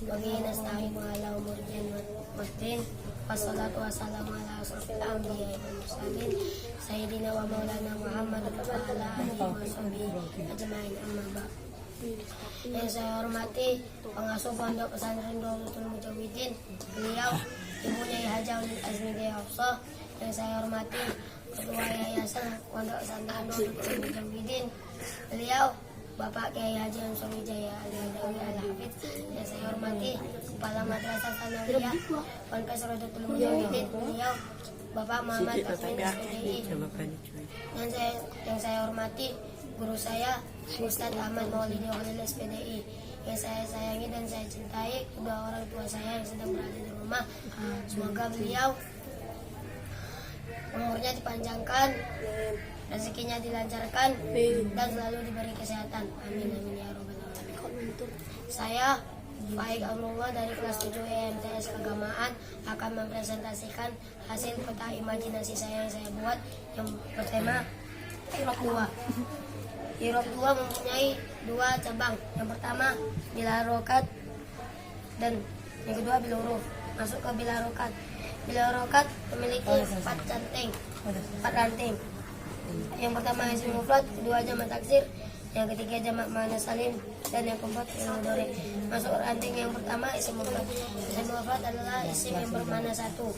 Wabihi nasta'inu ala umuri din waddin. Wassalatu wassalamu ala asrofil anbiya wal mursalin Sayyidina wa maulana Muhammad wa ala alihi wa sahbihi ajma'in, amma ba'd. Yang saya hormati pengasuh Pondok Pesantren Daulatul Mujawidin, beliau Ibunya Haja Ulil Azmi Hafsah. Yang saya hormati Ketua Yayasan Pondok Pesantren Daulatul Mujawidin, beliau Bapak Kiai Haji Ansor Wijaya Al-Hadawi Al-Hafidz. Yang saya hormati Kepala Madrasah Sanawiyah Ponpes Rodatul Mujawidin, beliau Bapak Muhammad Asmin SPDI. Yang saya hormati guru saya Ustadz Ahmad Maulidi Khalil SPDI. Yang saya sayangi dan saya cintai kedua orang tua saya yang sedang berada di rumah. Semoga beliau umurnya dipanjangkan, rezekinya dilancarkan, dan selalu diberi kesehatan. Amin amin ya robbal alamin. Saya Faik Amrullah dari kelas 7 EMTS Keagamaan akan mempresentasikan hasil peta imajinasi saya yang saya buat yang bertema Hirok 2. Hirok 2 mempunyai dua cabang. Yang pertama bila harokat dan yang kedua bila huruf. Masuk ke bila harokat. Bila harokat memiliki 4 ranting. Yang pertama isim mufrad, kedua jamak taksir, yang ketiga jamak muannats salim, dan yang keempat fi'il mudhari. Masuk ranting yang pertama isim mufrad. Isim mufrad adalah isim yang bermakna satu.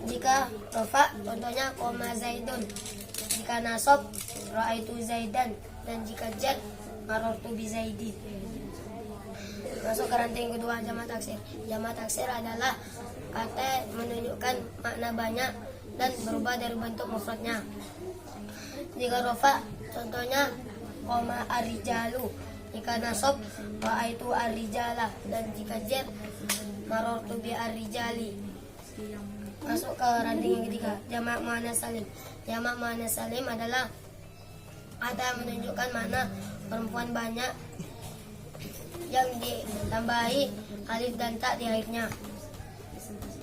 Jika rafa contohnya koma zaidun. Jika nasab ra'aitu zaidan, dan jika jar marartu bi zaidin. Masuk ke ranting kedua jamak taksir. Jamak taksir adalah kata menunjukkan makna banyak dan berubah dari bentuk mufradnya. Jika rafa contohnya koma ar-rijalu. Jika nasab ra'aitu ar-rijala, dan jika jar marartu bi ar-rijali. Masuk ke ranting yang ketiga, jamak muannats salim. Jamak muannats salim adalah kata yang menunjukkan makna perempuan banyak yang ditambahi alif dan ta di akhirnya.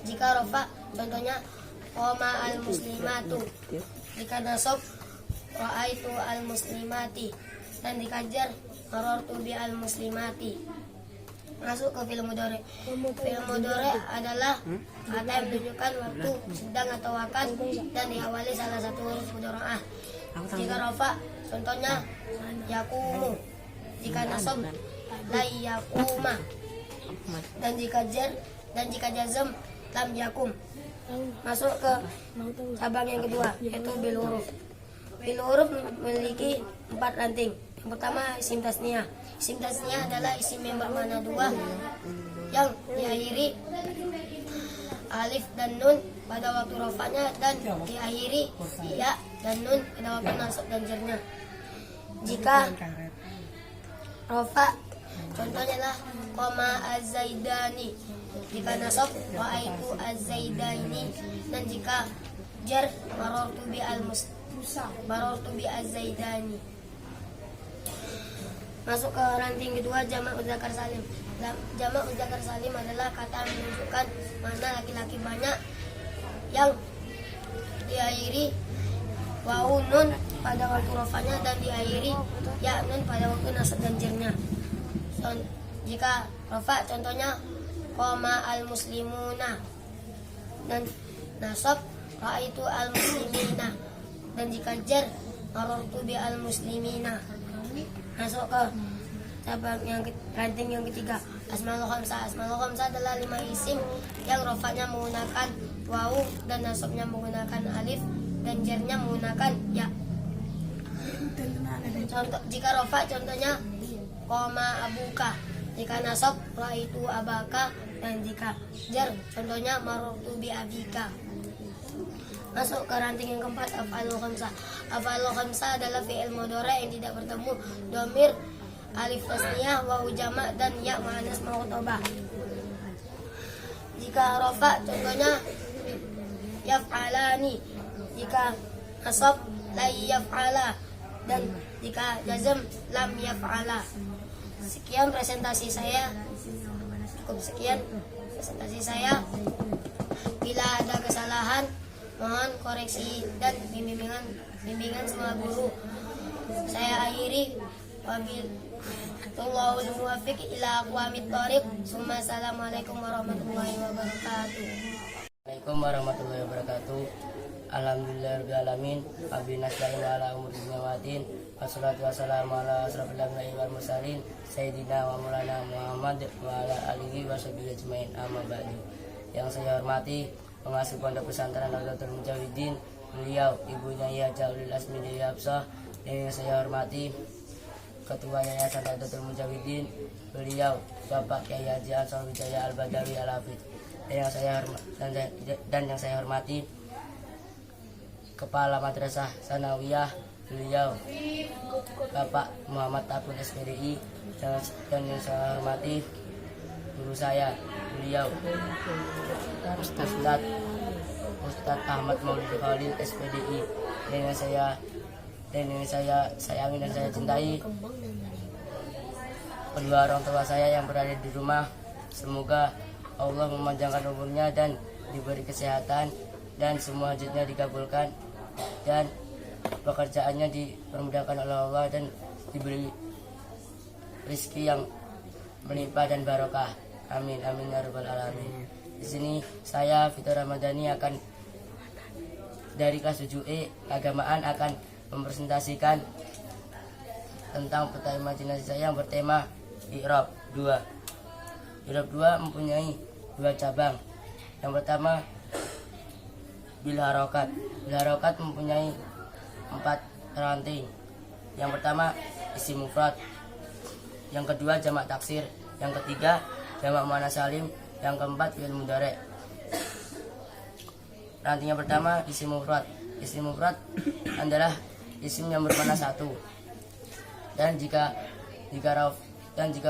Jika rafa contohnya qoma al-muslimatu. Jika nasab ra'aitu al-muslimati, dan jika jar marartu bi al-muslimati. Masuk ke fi'il mudhari. Fi'il mudhari adalah kata yang menunjukkan waktu, sedang atau akan, dan diawali salah satu huruf mudhari'ah. Jika rafa contohnya yakumu. Jika nasab la yakuma, dan jika jar dan jika jazm lam yakum. Masuk ke cabang yang kedua, yaitu bil huruf. Bil huruf memiliki 4 ranting. Yang pertama isim tasniyah. Isim tasniyah adalah isim yang bermakna dua yang diakhiri alif dan nun pada waktu rafanya, dan diakhiri ya dan nun pada waktu nasab dan jarnya. Jika rafa contohnya lah koma az-zaidani. Jika nasab ra'aitu az-zaidaini, dan jika jar marartu bi az-zaidani. Masuk ke ranting kedua, jamak muzakkar salim. Jamak muzakkar salim adalah kata yang menunjukkan makna laki-laki banyak yang diakhiri wawu nun pada waktu rafanya, dan diakhiri ya nun pada waktu nasab dan jarnya. Jika rafa contohnya qoma al-muslimuna, dan nasab ra'aitu al-muslimina, dan jika jar marartu bi al-muslimina. Masuk ke cabang ranting yang ketiga, asmaul khamsah. Asmaul khamsah adalah 5 isim yang rafanya menggunakan wawu dan nasabnya menggunakan alif dan jarnya menggunakan ya. Contoh, jika rafa contohnya qoma abuka. Jika nasab ra'aitu abaka, dan jika jar contohnya marartu bi abika. Masuk ke ranting yang keempat, af'alul khamsah. Af'alul khamsah adalah fi'il mudhari yang tidak bertemu dhamir, alif tasniyah, wawu jamak, dan ya muannats mukhatabah. Jika rafa contohnya yaf'alani. Jika nasab la yaf'ala, dan jika jazm lam yaf'ala. Sekian presentasi saya. Cukup sekian presentasi saya. Bila ada kesalahan, mohon koreksi dan bimbingan semua guru. Saya akhiri Allahul muwaffiq ila aqwamit thoriq. Summa assalamualaikum warahmatullahi wabarakatuh. Assalamualaikum warahmatullahi wabarakatuh. Alhamdulillahirrahmanirrahim. Abi nasta'in ala umur dunia watin. Wassalatu wassalamu ala asrafil anbiya'i wal mursalin Sayyidina wa maulana Muhammad wa ala alihi wa sahbihi ajmain, amma ba'du. Yang saya hormati pengasuh pondok pesantren Nahdlatul Mujahidin, beliau ibunya Ya Jaulil Asmi Dewi Hafsah. Dan yang saya hormati Ketua Yayasan Nahdlatul Mujahidin, beliau Bapak Kyai Haji Ansor Wijaya Al-Badawi Al-Hafidh. Dan yang saya hormati Kepala Madrasah Sanawiyah, beliau Bapak Muhammad Tabun SPDI. Dan yang saya hormati guru saya, beliau Ustadz Ahmad Maulid Khalil SPDI. Dan yang saya sayangi dan saya cintai kedua orang tua saya yang berada di rumah. Semoga Allah memanjangkan umurnya dan diberi kesehatan dan semua hajatnya dikabulkan dan pekerjaannya dipermudahkan oleh Allah dan diberi rezeki yang melimpah dan barokah. Amin amin ya rabbal alamin. Di sini saya Fitur Ramadhani akan dari kelas 7E keagamaan akan mempresentasikan tentang peta imajinasi saya yang bertema I'rab 2. I'rab 2 mempunyai 2 cabang. Yang pertama bil harokat. Bil harokat mempunyai 4 ranting. Yang pertama isim mufrad, yang kedua jamak taksir, yang ketiga jamak muannats salim, yang keempat fi'il mudhari'. Ranting yang pertama isim mufrad. Isim mufrad adalah isim yang bermakna satu. Dan jika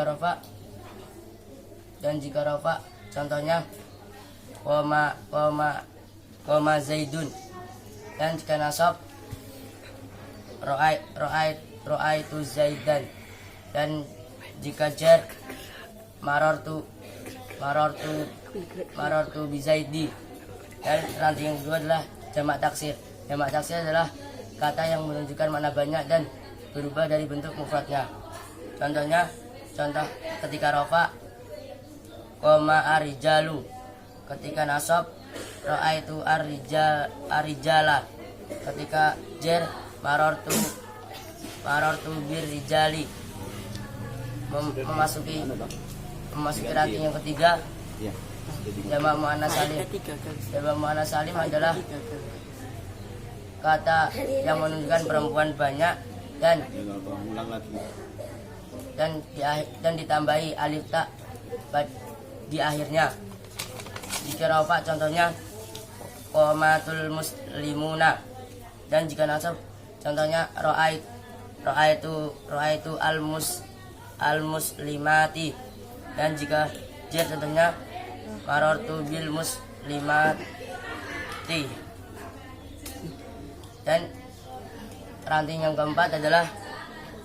rofa contohnya koma zaidun. Dan jika nasab ro'aitu zaidan. Dan jika jar marartu bizaidi. Dan ranting yang kedua adalah jamak taksir. Jamak taksir adalah kata yang menunjukkan makna banyak dan berubah dari bentuk mufradnya. Contoh ketika rofa koma arijalu. Ketika nasab ro'aitu arijala. Ketika jar marartu birrijali. Memasuki ranting yang ketiga jamak muannats salim. Jamak muannats salim adalah kata yang menunjukkan perempuan banyak dan ditambahi alif ta di akhirnya. Jika rafa contohnya qomatul muslimuna. Dan jika nasab contohnya ro'aitu al muslimati. Dan jika jar contohnya marartu bil muslimati. Dan ranting yang keempat adalah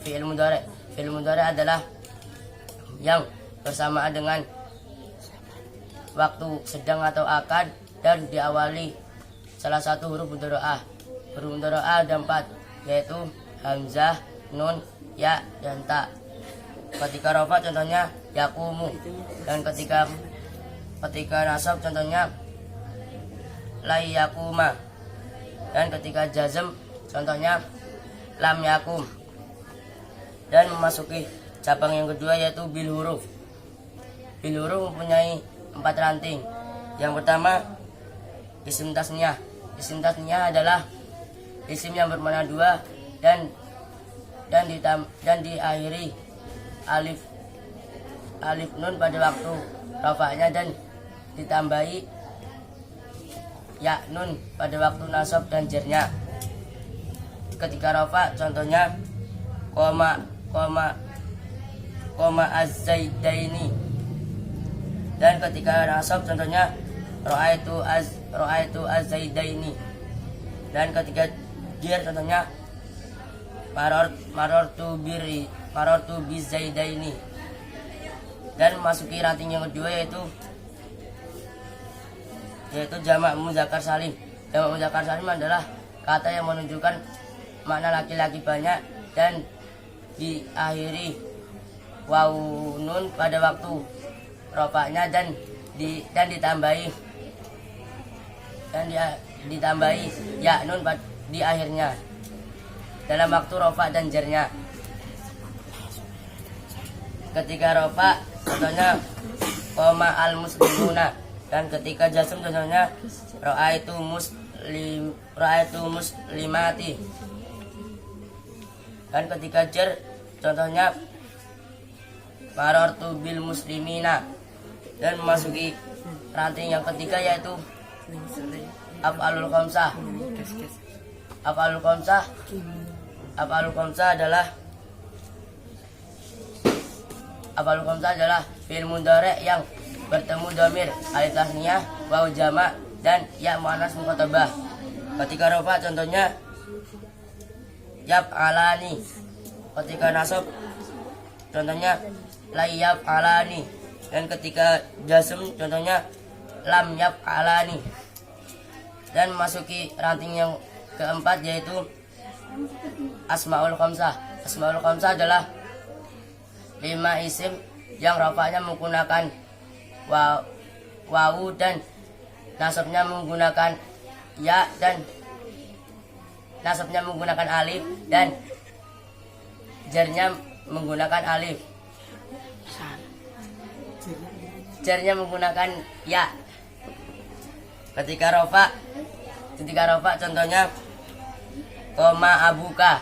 fi'il mudhari'. Fi'il mudhari' adalah yang bersamaan dengan waktu sedang atau akan dan diawali salah satu huruf mudhari'ah. Huruf mudhari'ah ada 4, yaitu hamzah, nun, ya, dan ta. Ketika rafa contohnya yaqumu. Dan ketika nasab contohnya lai yakuma. Dan ketika jazm contohnya lam yakum. Dan memasuki cabang yang kedua yaitu bil huruf. Bil huruf mempunyai 4 ranting. Yang pertama isim tasniyah. Isim tasniyah adalah isim yang bermakna 2 dan diakhiri alif nun pada waktu rafa'nya dan ditambahi ya nun pada waktu nasab dan jarnya. Ketika rafa contohnya koma az-zaidaini. Dan ketika nasab contohnya ro'aitu az-zaidaini. Dan ketika jar contohnya marartu bizaidaini. Dan memasuki ranting yang kedua yaitu jamak muzakkar salim. Jamak muzakkar salim adalah kata yang menunjukkan makna laki-laki banyak dan diakhiri wawu nun pada waktu rofaknya dan ditambahi ya nun di akhirnya dalam waktu rofa dan jernya. Ketika rofa contohnya koma al muslimuna, dan ketika jasm contohnya ra'aitu muslimati, dan ketika jer contohnya marartu bil muslimina, dan memasuki ranting yang ketiga yaitu af'alul khamsah. Af'alul khamsah adalah fi'il mudhari' yang bertemu dhamir alif tasniyah, waw jama' dan ya muannas mukhatabah. Ketika rafa contohnya yaf'alani. Ketika nasab contohnya la yaf'alani, dan ketika jazm contohnya lam yaf'alani. Dan memasuki ranting yang keempat yaitu asmaul khamsah. Asmaul khamsah adalah 5 isim yang rafa'nya menggunakan wawu dan nasabnya menggunakan ya, dan nasabnya menggunakan alif dan jarnya menggunakan alif. Jarnya menggunakan ya. Ketika rafa contohnya koma abuka,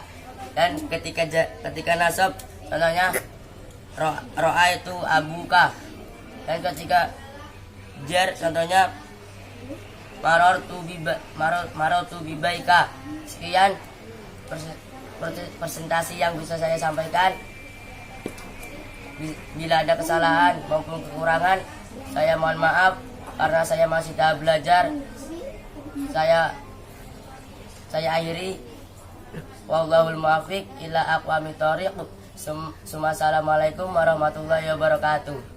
dan ketika nasab contohnya ra'aitu abuka, dan ketika jar contohnya marartu bibaika. Sekian presentasi yang bisa saya sampaikan. Bila ada kesalahan maupun kekurangan, saya mohon maaf karena saya masih tahap belajar. Saya akhiri, wallahul muwaffiq ila aqwamit thoriq. Assalamualaikum warahmatullahi wabarakatuh.